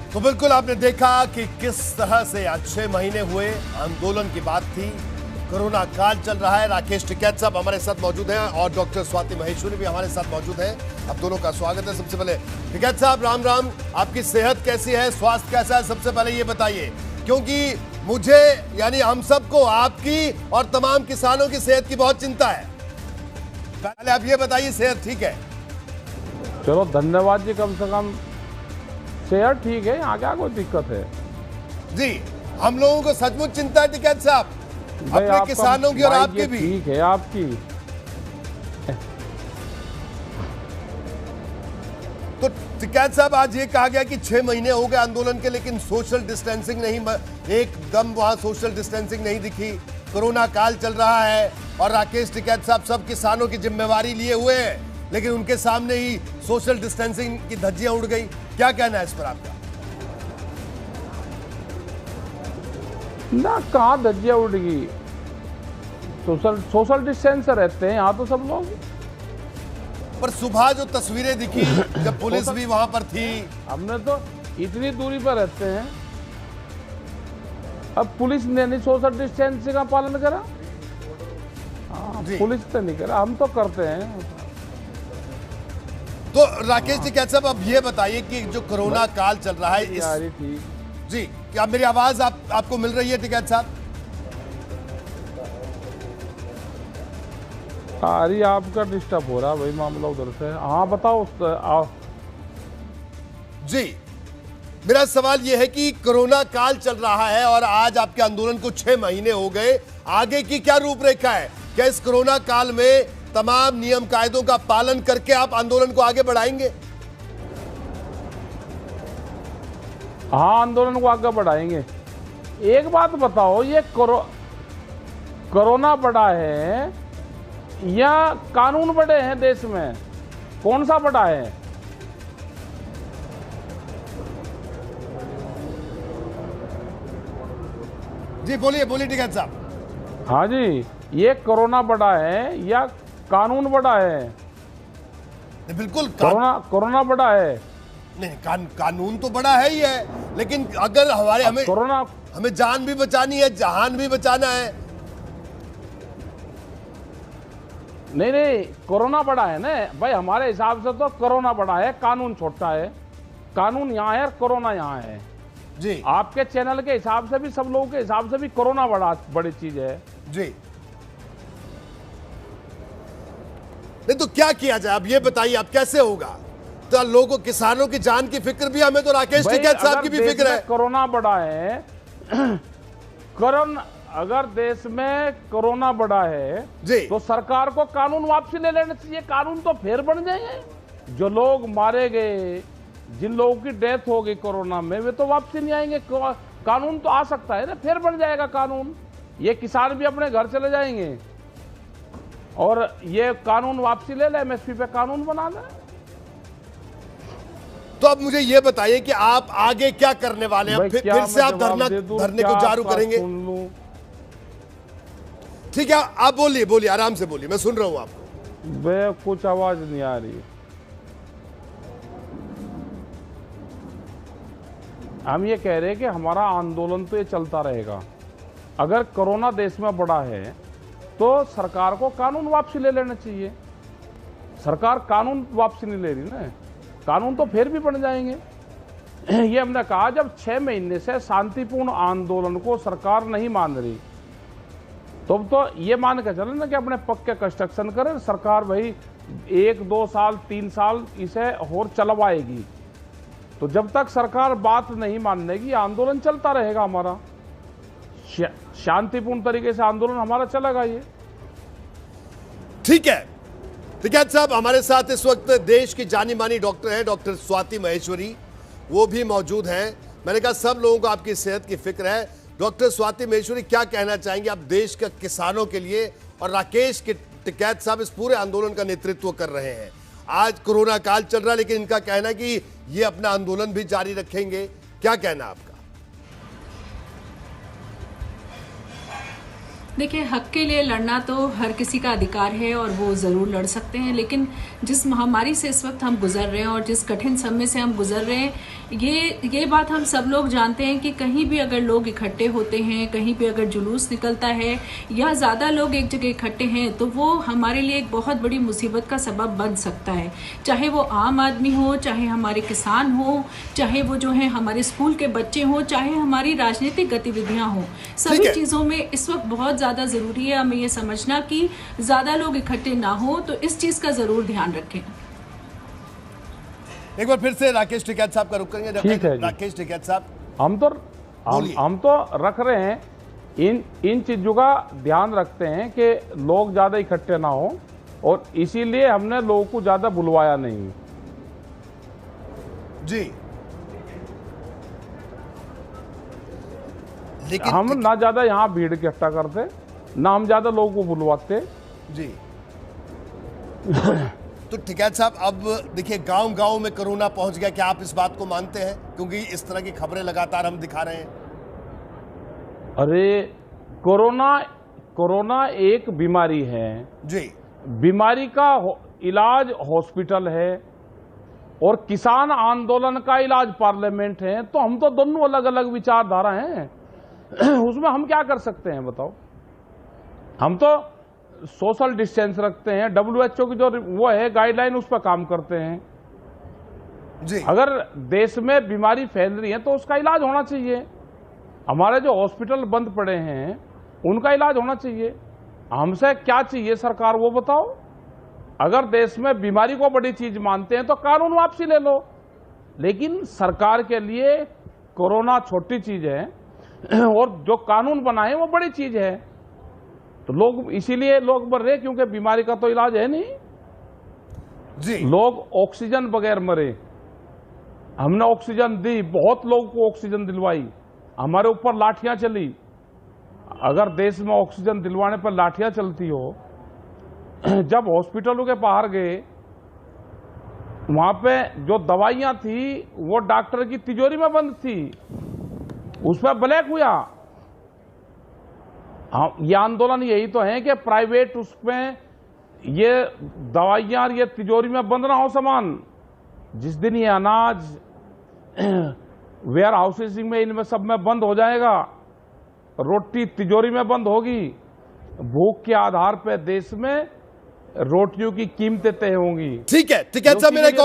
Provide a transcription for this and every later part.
तो बिल्कुल आपने देखा कि किस तरह से आज 6 महीने हुए आंदोलन की बात थी। कोरोना काल चल रहा है। राकेश टिकैत साहब हमारे साथ मौजूद हैं और डॉक्टर स्वाति महेश्वरी भी हमारे साथ मौजूद हैं। आप दोनों का स्वागत है। सबसे पहले टिकैत साहब, राम राम। आपकी सेहत कैसी है, स्वास्थ्य कैसा है, सबसे पहले ये बताइए, क्योंकि मुझे यानी हम सबको आपकी और तमाम किसानों की सेहत की बहुत चिंता है। पहले आप ये बताइए, सेहत ठीक है? चलो धन्यवाद जी, कम से कम सेहत ठीक है, यहाँ क्या कोई दिक्कत है जी। हम लोगों को सचमुच चिंता है टिकैत साहब, अपने किसानों की और आपके भी। ठीक है आपकी। तो टिकैत साहब, आज ये कहा गया कि 6 महीने हो गए आंदोलन के, लेकिन सोशल डिस्टेंसिंग नहीं, एकदम वहां सोशल डिस्टेंसिंग नहीं दिखी। कोरोना काल चल रहा है और राकेश टिकैत साहब सब किसानों की जिम्मेवारी लिए हुए हैं, लेकिन उनके सामने ही सोशल डिस्टेंसिंग की धज्जियां उड़ गई। क्या कहना है इस पर आपका? ना कहाँ धज्जियां उड़ गई, सोशल डिस्टेंस रहते हैं यहाँ तो सब लोग। पर सुबह जो तस्वीरें दिखी जब पुलिस भी वहां पर थी, हमने तो इतनी दूरी पर रहते हैं, अब पुलिस ने नहीं सोशल डिस्टेंसिंग का पालन करा। पुलिस तो नहीं करा, हम तो करते हैं। तो राकेश जी कैसे, अब ये बताइए कि जो कोरोना काल चल रहा है इस ठीक जी, क्या मेरी आवाज आपको मिल रही है टिकैत साहब? अरे आपका डिस्टर्ब हो रहा है भाई मामला उधर से। हाँ बताओ जी। मेरा सवाल यह है कि कोरोना काल चल रहा है और आज आपके आंदोलन को 6 महीने हो गए, आगे की क्या रूपरेखा है? क्या इस कोरोना काल में तमाम नियम कायदों का पालन करके आप आंदोलन को आगे बढ़ाएंगे? हाँ, आंदोलन को आगे बढ़ाएंगे। एक बात बताओ, ये कोरोना बड़ा है या कानून बड़े हैं देश में? कौन सा बड़ा है? जी बोलिए बोलिए टिकैत साहब। हाँ जी, ये कोरोना बड़ा है या कानून बड़ा है? बिल्कुल कोरोना बड़ा है। नहीं, कानून तो बड़ा है ही है, लेकिन अगर हमें कोरोना, हमें जान भी बचानी है, जहान भी बचाना है। नहीं, कोरोना बड़ा है ना भाई। हमारे हिसाब से तो कोरोना बड़ा है, कानून छोटा है। कानून यहाँ है और कोरोना यहाँ है जी। आपके चैनल के हिसाब से भी, सब लोगों के हिसाब से भी कोरोना बड़ी चीज है जी। नहीं तो क्या किया जाए, अब ये बताइए, अब कैसे होगा? तो लोगों, किसानों की जान की फिक्र भी हमें, तो राकेश टिकैत साहब की भी फिक्र है। कोरोना बड़ा है अगर देश में कोरोना बड़ा है जी, तो सरकार को कानून वापसी ले लेना चाहिए। कानून तो फिर बन जाएंगे। जो लोग मारे गए, जिन लोगों की डेथ हो गई कोरोना में, वे तो वापसी नहीं आएंगे। कानून तो आ सकता है ना, फिर बन जाएगा कानून। ये किसान भी अपने घर चले जाएंगे और ये कानून वापसी ले ले, एमएसपी पे कानून बना ले। तो अब मुझे ये बताइए कि आप आगे क्या करने वाले हैं? फिर से आप धरने को जारी करेंगे? ठीक है, आप बोलिए, आराम से बोलिए, मैं सुन रहा हूं आपको। वे कुछ आवाज नहीं आ रही। हम ये कह रहे हैं कि हमारा आंदोलन तो ये चलता रहेगा। अगर कोरोना देश में बड़ा है तो सरकार को कानून वापसी ले लेना चाहिए। सरकार कानून वापसी नहीं ले रही ना, कानून तो फिर भी बन जाएंगे। ये हमने कहा, जब 6 महीने से शांतिपूर्ण आंदोलन को सरकार नहीं मान रही, तब तो ये मान के चले ना कि अपने पक्के कंस्ट्रक्शन करे सरकार। भाई 1, 2 साल, 3 साल इसे और चलवाएगी। तो जब तक सरकार बात नहीं मानेगी, आंदोलन चलता रहेगा हमारा। शांतिपूर्ण तरीके से आंदोलन हमारा चलेगा। ये ठीक है। टिकैत साहब, हमारे साथ इस वक्त देश की जानी मानी डॉक्टर हैं, डॉक्टर स्वाति महेश्वरी, वो भी मौजूद हैं। मैंने कहा सब लोगों को आपकी सेहत की फिक्र है। डॉक्टर स्वाति महेश्वरी, क्या कहना चाहेंगे आप देश के किसानों के लिए? और राकेश टिकैत साहब इस पूरे आंदोलन का नेतृत्व कर रहे हैं। आज कोरोना काल चल रहा है, लेकिन इनका कहना है कि ये अपना आंदोलन भी जारी रखेंगे। क्या कहना आपका? देखिए, हक के लिए लड़ना तो हर किसी का अधिकार है और वो ज़रूर लड़ सकते हैं, लेकिन जिस महामारी से इस वक्त हम गुजर रहे हैं और जिस कठिन समय से हम गुजर रहे हैं, ये बात हम सब लोग जानते हैं कि कहीं भी अगर लोग इकट्ठे होते हैं, कहीं भी अगर जुलूस निकलता है या ज़्यादा लोग एक जगह इकट्ठे हैं, तो वो हमारे लिए एक बहुत बड़ी मुसीबत का सबब बन सकता है। चाहे वो आम आदमी हो, चाहे हमारे किसान हो, चाहे वो जो है हमारे स्कूल के बच्चे हों, चाहे हमारी राजनीतिक गतिविधियां हों, सभी चीज़ों में इस वक्त बहुत ज़्यादा ज़रूरी है हमें ये समझना कि ज़्यादा लोग इकट्ठे ना हो, तो इस चीज़ का ज़रूर ध्यान रखें। एक बार फिर से राकेश टिकैत साहब का रुख करेंगे। ठीक है राकेश टिकैत साहब, हम तो रख रहे हैं, इन चीजों का ध्यान रखते हैं कि लोग ज्यादा इकट्ठे ना हो, और इसीलिए हमने लोगों को ज्यादा बुलवाया नहीं जी। लेकिन हम ना ज्यादा यहाँ भीड़ इकट्ठा करते, ना हम ज्यादा लोगों को बुलवाते जी। तो टिकैत साहब, अब देखिए गांव-गांव में कोरोना पहुंच गया, क्या आप इस बात को मानते हैं? क्योंकि इस तरह की खबरें लगातार हम दिखा रहे हैं। अरे कोरोना एक बीमारी है जी। बीमारी का इलाज हॉस्पिटल है और किसान आंदोलन का इलाज पार्लियामेंट है, तो हम तो दोनों अलग अलग विचारधारा हैं। उसमें हम क्या कर सकते हैं बताओ? हम तो सोशल डिस्टेंस रखते हैं, WHO की जो वो है गाइडलाइन, उस पर काम करते हैं जी। अगर देश में बीमारी फैल रही है तो उसका इलाज होना चाहिए। हमारे जो हॉस्पिटल बंद पड़े हैं उनका इलाज होना चाहिए। हमसे क्या चाहिए सरकार, वो बताओ। अगर देश में बीमारी को बड़ी चीज मानते हैं तो कानून वापसी ले लो, लेकिन सरकार के लिए कोरोना छोटी चीज है और जो कानून बनाए वो बड़ी चीज है। तो लोग इसीलिए लोग मर रहे क्योंकि बीमारी का तो इलाज है नहीं जी। लोग ऑक्सीजन बगैर मरे, हमने ऑक्सीजन दी, बहुत लोगों को ऑक्सीजन दिलवाई, हमारे ऊपर लाठियां चली। अगर देश में ऑक्सीजन दिलवाने पर लाठियां चलती हो, जब हॉस्पिटलों के बाहर गए वहां पे जो दवाइयां थी वो डॉक्टर की तिजोरी में बंद थी, उस पर ब्लैक हुआ। ये आंदोलन यही तो है कि प्राइवेट उसमें ये दवाइयां और ये तिजोरी में बंद ना हो सामान। जिस दिन ये अनाज वेयर हाउसिंग में इनमें सब में बंद हो जाएगा, रोटी तिजोरी में बंद होगी, भूख के आधार पर देश में रोटियों की कीमतें तय होंगी। ठीक है टिकैत साहब, मेरा एक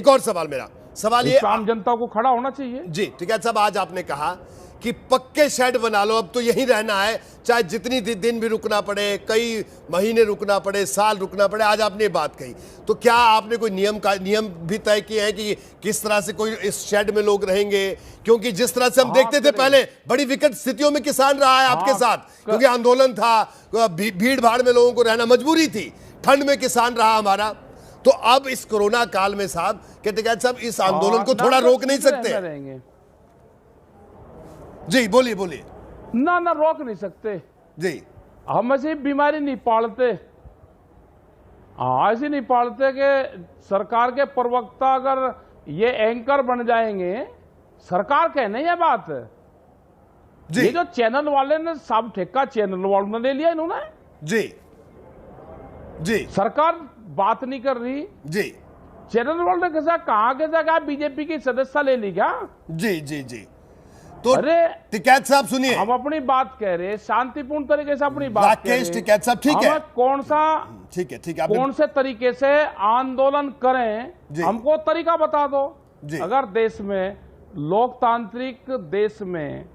और सवाल मेरा सवाल ये आम जनता को खड़ा होना चाहिए जी। टिकैत साहब, आज आपने कहा कि पक्के शेड बना लो, अब तो यहीं रहना है, चाहे जितनी दिन भी रुकना पड़े, कई महीने रुकना पड़े, साल रुकना पड़े। आज आपने ये बात कही, तो क्या आपने कोई नियम भी तय किए हैं कि किस तरह से कोई इस शेड में लोग रहेंगे? क्योंकि जिस तरह से हम देखते थे पहले, बड़ी विकट स्थितियों में किसान रहा है आपके साथ, क्योंकि आंदोलन था, भीड़ भाड़ में लोगों को रहना मजबूरी थी, ठंड में किसान रहा हमारा। तो अब इस कोरोना काल में साहब के टिकैत साहब इस आंदोलन को थोड़ा रोक नहीं सकते? जी बोलिए। ना रोक नहीं सकते जी। हम ऐसी बीमारी नहीं पालते, ऐसी नहीं पालते कि सरकार के प्रवक्ता अगर ये एंकर बन जाएंगे, सरकार कहने ये बात जी। ये जो चैनल वाले ने सब ठेका चैनल वालों ने ले लिया इन्होंने जी। सरकार बात नहीं कर रही जी। चैनल वालों ने कैसा कहा क्या बीजेपी की सदस्यता ले ली क्या? जी। तो अरे टिकैत साहब सुनिए, हम अपनी बात कह रहे हैं, शांतिपूर्ण तरीके से अपनी बात कह रहे हैं। टिकैत साहब ठीक है, कौन सा ठीक है कौन से तरीके से आंदोलन करें, हमको तरीका बता दो। अगर देश में लोकतांत्रिक देश में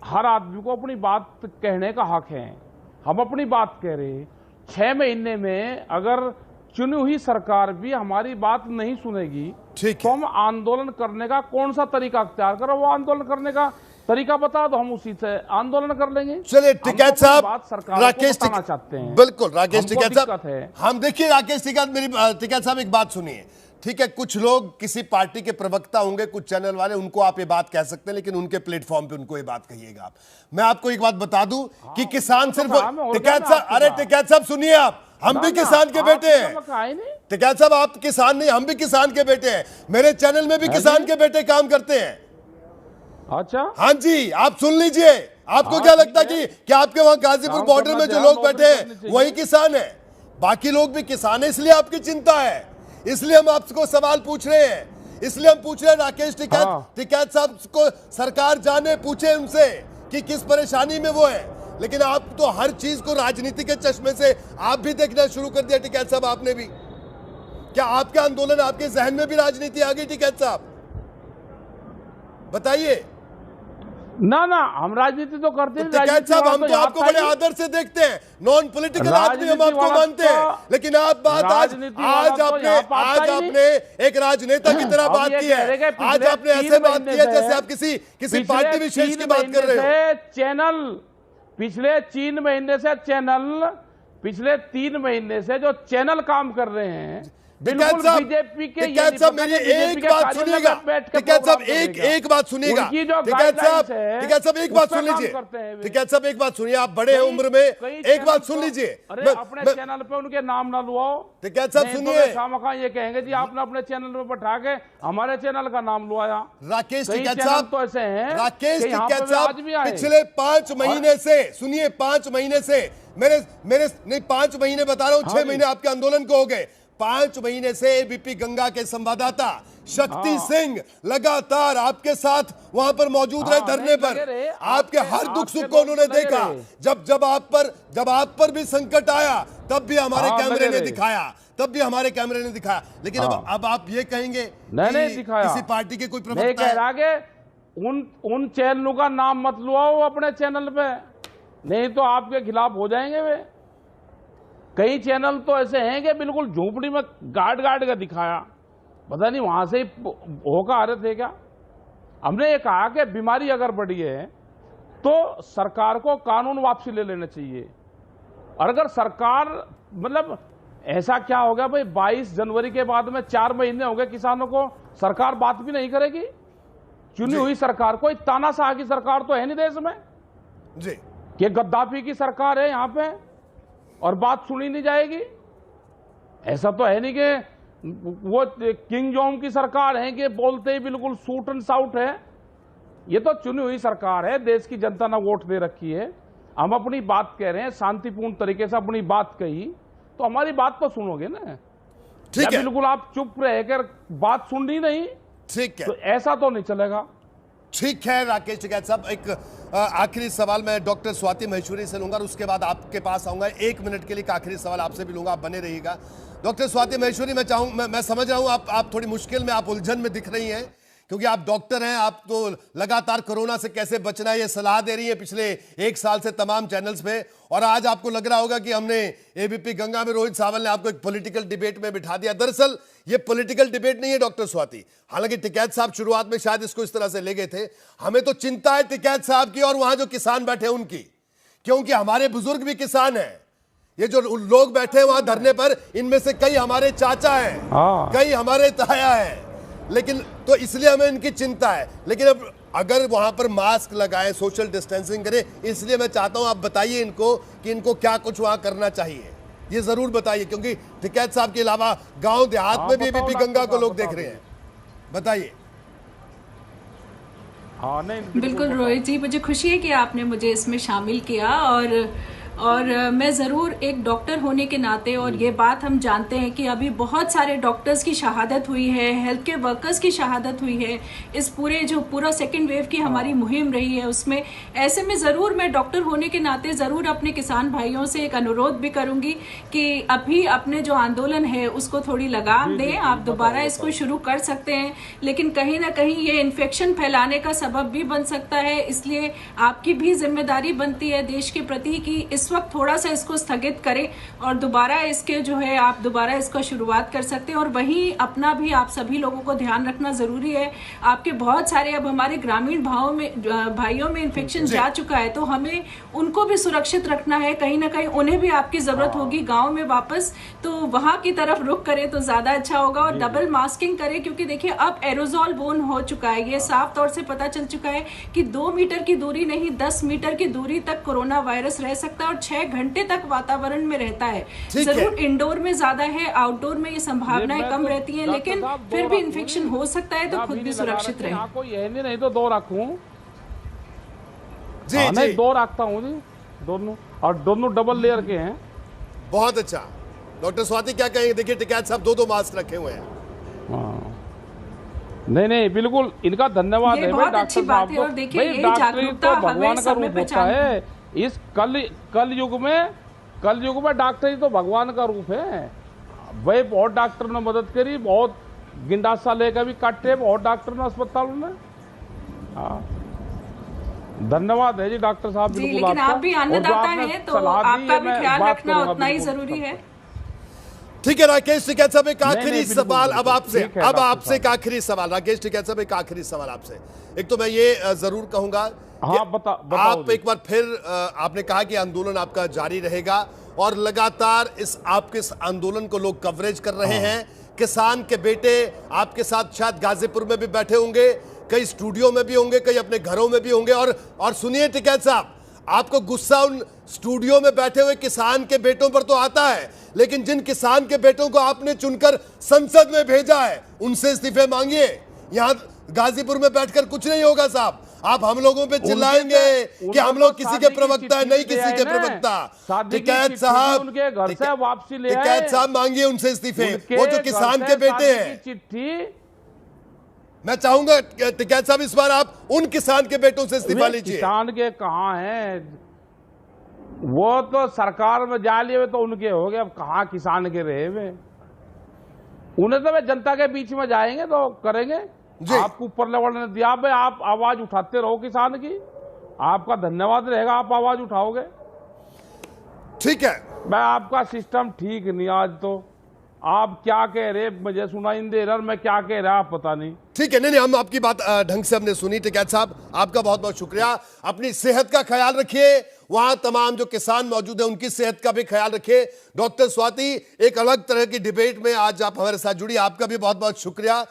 हर आदमी को अपनी बात कहने का हक है, हम अपनी बात कह रहे हैं। 6 महीने में अगर चुनी हुई सरकार भी हमारी बात नहीं सुनेगी तो हम आंदोलन करने का कौन सा तरीका अख्तियार करो? वो आंदोलन करने का तरीका बता दो, हम उसी से आंदोलन कर लेंगे। चलिए टिकैत साहब, राकेश चाहते हैं, बिल्कुल राकेश टिकैत साहब, हम देखिए राकेश टिकैत साहब एक बात सुनिए, ठीक है, कुछ लोग किसी पार्टी के प्रवक्ता होंगे, कुछ चैनल वाले, उनको आप ये बात कह सकते हैं, लेकिन उनके प्लेटफॉर्म पे उनको ये बात कहिएगा आप। मैं आपको एक बात बता दूं कि किसान सिर्फ टिकैत साहब, अरे टिकैत साहब सुनिए, आप हम भी किसान के बेटे हैं। टिकैत साहब आप किसान नहीं, हम भी किसान के बेटे हैं, मेरे चैनल में भी किसान के बेटे काम करते हैं। अच्छा, हाँ जी, आप सुन लीजिए, आपको क्या लगता है कि आपके वहां गाजीपुर बॉर्डर में जो लोग बैठे हैं वही किसान है? बाकी लोग भी किसान है, इसलिए आपकी चिंता है, इसलिए हम आपको सवाल पूछ रहे हैं, इसलिए हम पूछ रहे हैं राकेश टिकैत साहब को सरकार जाने, पूछे उनसे कि किस परेशानी में वो है। लेकिन आप तो हर चीज को राजनीति के चश्मे से आप भी देखना शुरू कर दिया टिकैत साहब, आपने भी। क्या आपके आंदोलन, आपके जहन में भी राजनीति आ गई टिकैत साहब? बताइए ना ना, हम राजनीति तो करते हैं। टिकैत साहब, हम तो आपको बड़े आदर से देखते हैं, नॉन पॉलिटिकल आदमी हम आपको मानते हैं, लेकिन आप बात आज आपने एक राजनेता की तरह बात की है। आज आपने ऐसे बात की है जैसे आप किसी पार्टी विशेष की बात कर रहे हो। चैनल पिछले 3 महीने से पिछले 3 महीने से जो चैनल काम कर रहे हैं, टिकैत साहब मेरी एक बात सुनिएगा, टिकैत साहब एक बात सुनिएगा, टिकैत साहब एक बात सुन लीजिए, टिकैत साहब एक बात सुनिए, आप बड़े हैं उम्र में, एक बात सुन लीजिए। अपने चैनल पे उनके नाम ना लुआओ टिकैत साहब, सुनिए। खामखा ये कहेंगे जी आपने अपने चैनल में बैठा के हमारे चैनल का नाम लुआया। राकेश टिकैत साहब तो ऐसे हैं, राकेश टिकैत साहब पिछले 5 महीने से, सुनिए 5 महीने से, मेरे नहीं 5 महीने बता रहा हूं, 6 महीने आपके आंदोलन को हो गए। 5 महीने से एबीपी गंगा के संवाददाता शक्ति सिंह लगातार आपके साथ वहां पर मौजूद रहे धरने पर, आपके हर दुख सुख को उन्होंने देखा। जब आप पर भी संकट आया तब भी हमारे कैमरे ने दिखाया, लेकिन अब आप ये कहेंगे किसी पार्टी के कोई प्रवक्ता है, उन चैनलों का नाम मत लुआओ अपने चैनल पे, नहीं तो आपके खिलाफ हो जाएंगे वे। कई चैनल तो ऐसे हैं कि बिल्कुल झोपड़ी में गाड़ का दिखाया, पता नहीं वहां से ही होकर आ रहे थे क्या। हमने ये कहा कि बीमारी अगर बढ़ी है तो सरकार को कानून वापसी ले लेना चाहिए। और अगर सरकार, मतलब ऐसा क्या हो गया भाई, 22 जनवरी के बाद में 4 महीने हो गए किसानों को, सरकार बात भी नहीं करेगी। चुनी हुई सरकार, कोई तानाशाह की सरकार तो है नहीं देश में जी, कि गद्दाफी की सरकार है यहाँ पे और बात सुनी नहीं जाएगी। ऐसा तो है नहीं कि वो किंग जोंग की सरकार है कि बोलते ही बिल्कुल सूट एंड साउट है। ये तो चुनी हुई सरकार है, देश की जनता ने वोट दे रखी है। हम अपनी बात कह रहे हैं, शांतिपूर्ण तरीके से अपनी बात कही तो हमारी बात तो सुनोगे ना। ठीक है, बिल्कुल आप चुप रहकर बात सुननी नहीं, ठीक है, तो ऐसा तो नहीं चलेगा। ठीक है राकेश टिकैत साहब, एक आखिरी सवाल मैं डॉक्टर स्वाति महेश्वरी से लूंगा और उसके बाद आपके पास आऊंगा। 1 मिनट के लिए आखिरी सवाल आपसे भी लूंगा, आप बने रहिएगा। डॉक्टर स्वाति महेश्वरी, मैं समझ रहा हूं आप थोड़ी मुश्किल में, आप उलझन में दिख रही हैं, क्योंकि आप डॉक्टर हैं, आप तो लगातार कोरोना से कैसे बचना है ये सलाह दे रही है पिछले 1 साल से तमाम चैनल्स पे, और आज आपको लग रहा होगा कि हमने एबीपी गंगा में रोहित सावल ने आपको एक पॉलिटिकल डिबेट में बिठा दिया। दरअसल ये पॉलिटिकल डिबेट नहीं है डॉक्टर स्वाति, हालांकि टिकैत साहब शुरुआत में शायद इसको इस तरह से ले गए थे। हमें तो चिंता है टिकैत साहब की और वहां जो किसान बैठे उनकी, क्योंकि हमारे बुजुर्ग भी किसान हैं। ये जो लोग बैठे हैं वहां धरने पर, इनमें से कई हमारे चाचा हैं, कई हमारे ताया हैं, लेकिन तो इसलिए हमें इनकी चिंता है। लेकिन अब अगर वहां पर मास्क लगाएं, सोशल डिस्टेंसिंग करें, इसलिए मैं चाहता हूं आप बताइए इनको कि इनको क्या कुछ वहां करना चाहिए, ये जरूर बताइए, क्योंकि टिकैत साहब के अलावा गांव देहात में भी एबीपी गंगा को लोग देख रहे हैं। बताइए। बिल्कुल रोहित जी, मुझे खुशी है कि आपने मुझे इसमें शामिल किया, और मैं ज़रूर एक डॉक्टर होने के नाते, और ये बात हम जानते हैं कि अभी बहुत सारे डॉक्टर्स की शहादत हुई है, हेल्थ केयर वर्कर्स की शहादत हुई है इस पूरा सेकेंड वेव की हमारी मुहिम रही है उसमें। ऐसे में ज़रूर मैं डॉक्टर होने के नाते ज़रूर अपने किसान भाइयों से एक अनुरोध भी करूंगी कि अभी अपने जो आंदोलन है उसको थोड़ी लगाम दें, आप दोबारा इसको शुरू कर सकते हैं, लेकिन कहीं ना कहीं ये इन्फेक्शन फैलाने का सबब भी बन सकता है, इसलिए आपकी भी जिम्मेदारी बनती है देश के प्रति कि इस वक्त थोड़ा सा इसको स्थगित करें और दोबारा इसके जो है आप दोबारा इसका शुरुआत कर सकते हैं। और वहीं अपना भी आप सभी लोगों को ध्यान रखना जरूरी है। आपके बहुत सारे अब हमारे ग्रामीण भाइयों में इन्फेक्शन जा चुका है, तो हमें उनको भी सुरक्षित रखना है। कहीं ना कहीं उन्हें भी आपकी जरूरत होगी गाँव में वापस, तो वहां की तरफ रुख करें तो ज्यादा अच्छा होगा। और डबल मास्किंग करें, क्योंकि देखिए अब एरोजॉल बोन हो चुका है, ये साफ तौर से पता चल चुका है कि 2 मीटर की दूरी नहीं 10 मीटर की दूरी तक कोरोना वायरस रह सकता है और 6 घंटे तक वातावरण में रहता है। जरूर इंडोर में ज्यादा है, आउटडोर में ये संभावनाएं कम रहती हैं, लेकिन फिर भी इन्फेक्शन हो सकता है, तो खुद भी सुरक्षित रहे। यही नहीं तो 2 रखूं। जी हाँ, नहीं जी, 2 रखता हूँ जी, दोनों, और दोनों डबल लेयर के हैं। बहुत अच्छा। डॉक्टर स्वाति क्या कहेंगे? देखिए टिकैत साहब 2-2 मास्क रखे हुए हैं। हाँ, नहीं नहीं बिल्कुल इनका धन्यवाद ये है भाई बहुत डॉक्टर अच्छी साहब बात है। को। और देखिए भाई ये डॉक्टरी जागरूकता तो भगवान हमें का सब में रूप होता पहचान है। इस कल युग में डॉक्टरी तो भगवान का रूप है भाई। बहुत डॉक्टर ने मदद करी, बहुत गिंडासा लेकर भी काटे बहुत डॉक्टर ने अस्पतालों में। हाँ, धन्यवाद है जी डॉक्टर साहब, जी। बिल्कुल लेकिन आपका। आप भी और जो अन्नदाता आपने हैं तो सलाह दी आपका है, भी मैं ख्याल बात रखना करूंगा उतना ही बिल्कुल जरूरी है। ठीक है राकेश टिकैत साहब, एक नहीं, आखिरी नहीं, बिल्कुल, सवाल अब बिल्कुल। आपसे, ठीक है अब डॉक्टर आपसे एक साहब। आखिरी सवाल राकेश टिकैत साहब, एक आखिरी सवाल आपसे। एक तो मैं ये जरूर कहूंगा कि हाँ, बताओ आप जी। एक बार फिर आपने कहा कि आंदोलन आपका जारी रहेगा और लगातार आपके इस आंदोलन को लोग कवरेज कर रहे हैं। किसान के बेटे आपके साथ शायद गाजीपुर में भी बैठे होंगे, कई स्टूडियो में भी होंगे, कई अपने घरों में भी होंगे। और सुनिए टिकैत साहब, आपको गुस्सा उन स्टूडियो में बैठे हुए किसान के बेटों पर तो आता है, लेकिन जिन किसान के बेटों को आपने चुनकर संसद में भेजा है उनसे इस्तीफे मांगिए। यहां गाजीपुर में बैठकर कुछ नहीं होगा साहब। आप हम लोगों पे चिल्लाएंगे कि हम लोग किसी के प्रवक्ता है, नहीं किसी के प्रवक्ता। टिकैत साहब, उनके घर से वापसी ले आए। टिकैत साहब मांगिए उनसे इस्तीफे, वो जो किसान के बेटे हैं। चिट्ठी मैं चाहूंगा टिकैत साहब इस बार आप उन किसान के बेटों से इस्तीफा लीजिए। किसान के कहाँ हैं? वो तो सरकार में जा लिए तो उनके हो गए, अब कहाँ किसान के रहे वे। उन्हें तो वे जनता के बीच में जाएंगे तो करेंगे। आपको ऊपर लेवल ने दिया भाई, आप आवाज उठाते रहो किसान की, आपका धन्यवाद रहेगा, आप आवाज उठाओगे। ठीक है, मैं आपका सिस्टम ठीक नहीं आज तो। आप क्या कह रहे मुझे सुनाई नहीं दे रहा, मैं क्या कह रहा आप पता नहीं। ठीक है, नहीं हम आपकी बात ढंग से हमने सुनी। टिकैत साहब आपका बहुत बहुत शुक्रिया। अपनी सेहत का ख्याल रखिए, वहां तमाम जो किसान मौजूद है उनकी सेहत का भी ख्याल रखिए। डॉक्टर स्वाति, एक अलग तरह की डिबेट में आज आप हमारे साथ जुड़ी, आपका भी बहुत बहुत शुक्रिया।